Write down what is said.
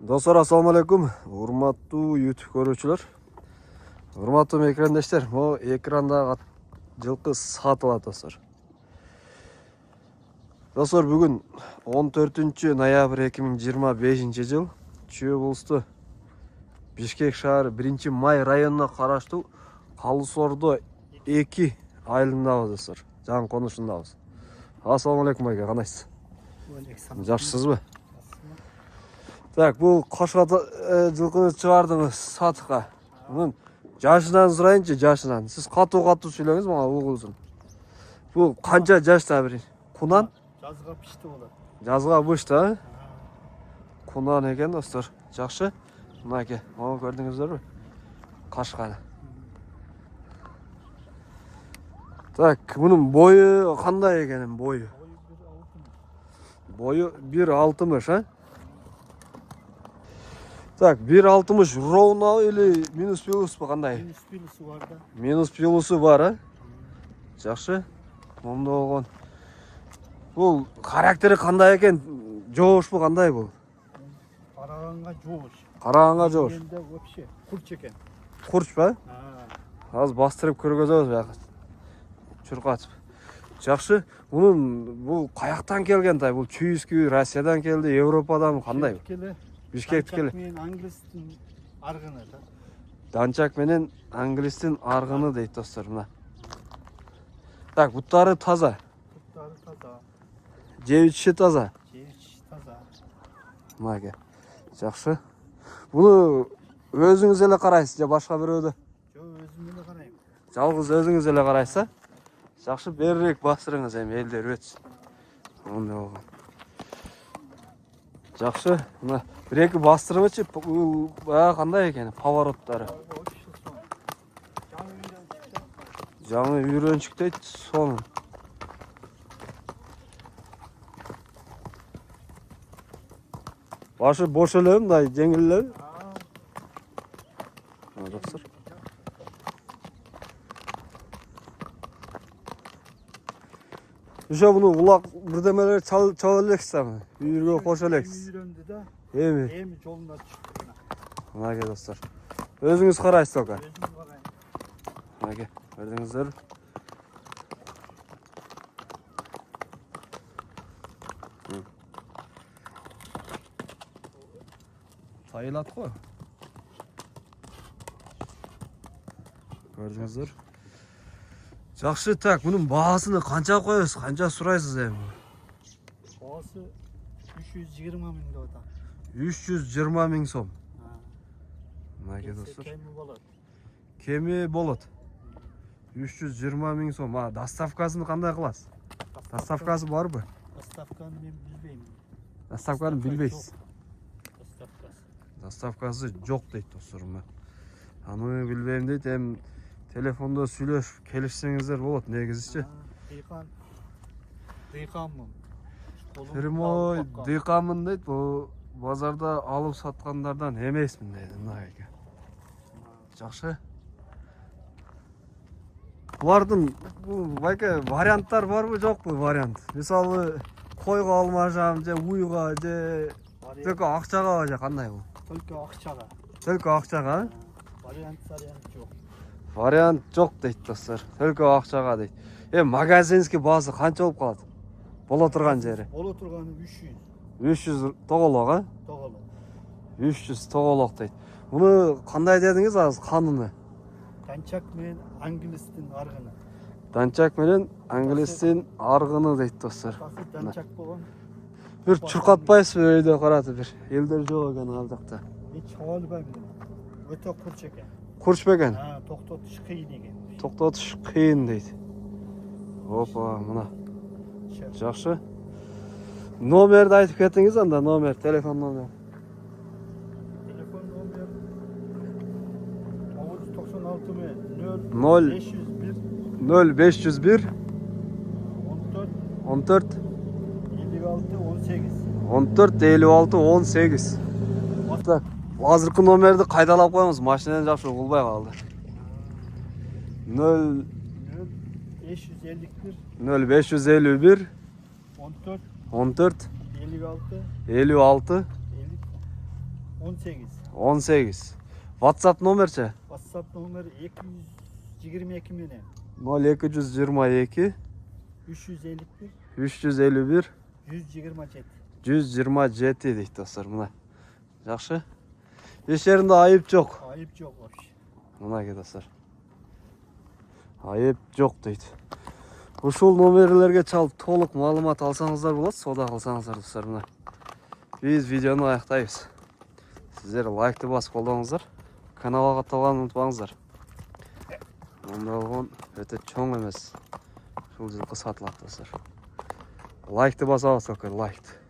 Dostlar, assalamu alaikum. Урматтуу YouTube көрүүчүлөр. Урматтуу экрандештер, могу экрандагы жылкы сатылат достор. Достор, бүгүн 14-ноябрь 2025 жыл Чүй облусту Бишкек шаары 1-Май районуна караштуу Калысордо 2 айылындабыз достор. Жаңы конушундабыз. Assalamu alaikum айга, кандайсыз? Жакшысызбы? Так, бұл қошқа жылқыны шығардыңыз сатыққа. Бұның жашынан сұрайыншы, жашынан. Сіз қату сөйлеңіз маған ұғылсын. Бұл қанша жашта бір? Құнан? Жазға пішті болады. Жазға пішті, Құнан екен достар. Жақшы. Мына әке, маған көрдіңіздер бі? Қашқаны. Так, бұның бойы қандай екенін бойы? Бойы 1.60, а? Так, 1.60 ровно или минус плюс по қандай? Минус плюсы бар да. Минус плюсы бар, а? Жақшы. Мұнда оған. Бұл характері қандай екен? Жоғыш бұл қандай бұл? Қарағанға жоғыш. Қарағанға жоғыш. Енді вообще құрч екен. Құрч ба? Аз бастырып көргіземіз бақыт. Чұрқатып. Жақшы. Бұл қаяқтан келген тай? Бұл Чүйіскі, Россиядан келді, Европадан қандай? Бишкек келе. Данчак менен англистин аргыны да. Данчак менен англистин аргыны дейт достор мына. Так, буттары таза. Буттары таза. Жебичи таза. Жебичи таза. Мына. Жакшы. Буну өзүңүз эле карайсыз же башка бирөөдө? Жок, өзүм эле карайм. Жалгыз өзүңүз эле карайсыз? Жакшы, берирээк бастырыңыз эми элдер өтсүн. Мындай болгон. Жақшы, мына бір-екі бастырмычы, қандай екен, повороттары. Жаңы үйреншік дейді, соның. Башы бош өлем, мындай жеңілі. Жақсыр. Үші бұны ұлақ бірдемелер чал әлексіз әмі. Үйірге қош әлексіз. Үйренді да. Емі жолына шықты. Мұнаке достар. Өзіңіз қарайсыз оқа? Өзім қарайым. Мұнаке, көрдіңіздер. Тайылат қой. Көрдіңіздер. Жақшы, так, бұның бағасыны қанша қойыз, қанша сұрайсыз әмі? Бағасы 320 мың дода. 320 мың сом. Мұнаке достар. Кемі болады. Кемі болады. 320 мың сом. Доставкасын қандай қыласыз? Доставкасы бар бі? Доставканы мен білбеймін. Доставканы білбейсіз? Доставкасы. Доставкасы жоқ дейді достарым. Аны білбеймін дейді, телефонда сөйлесіп келішсеңіздер болады, негізіші. Дыйқанмын. Прямой дыйқанмын дейді, бұл базарда алып сатқандардан емесмін дейді. Жақшы. Бұлардың варианттар бар бұл, жоқ бұл вариант. Мысалы, қойға алмажам, же уйға, же только ақшаға же қандай бұл? Только ақшаға. Только ақшаға? Вариант жоқ. Вариант жоқ дейді достар. Только ақшаға дейді. Магазинский базы қанша болып қалады? Бола тұрған жері? Бола тұрғаны 300. 300 тоғылық, а? Тоғылық. 300 тоғылық дейді. Бұны қандай дедіңіз аз қаныны? Данчак мен англистин арғыны. Данчак менен англистин арғыны дейді достар. Данчак болған. Bir çırqatpayız öyle qaratı bir. Elder жоқ ekan алдықта. Чоғалбаймын. Өте құрч екен. Құрч бекен? Тоқтатыш қиын екен. Тоқтатыш қиын дейді. Опа, мына. Жақсы. Номерді айтып кеттіңіз анда, номер, телефон номер. Телефон номер 996 мен 0501 14 14 56 18. Так, азыркы номерді қайдалап қойыңыз, машинадан жақшы ұғылбай қалды. 0551 14 56 18. 18. WhatsApp номерче? WhatsApp номері 222 менен 0222 351 351 127. 127 дейді достар, мына. Жақсы. Еш жерінде айып жоқ. Ayıp жоқ вообще. Мына достар. Айып жоқ дейді. Ушул номерлерге чалып толық маалымат алсаңыздар болады, сода кылсаңыздар достар, мына. Биз видеону аяктайбыз. Сиздер лайкты басып колдоңуздар. Каналга катталганды унутпаңыздар. Мында болгон өтө чоң эмес. Ушул жылкы сатылат достар. Лайкты басабыз, лайкты.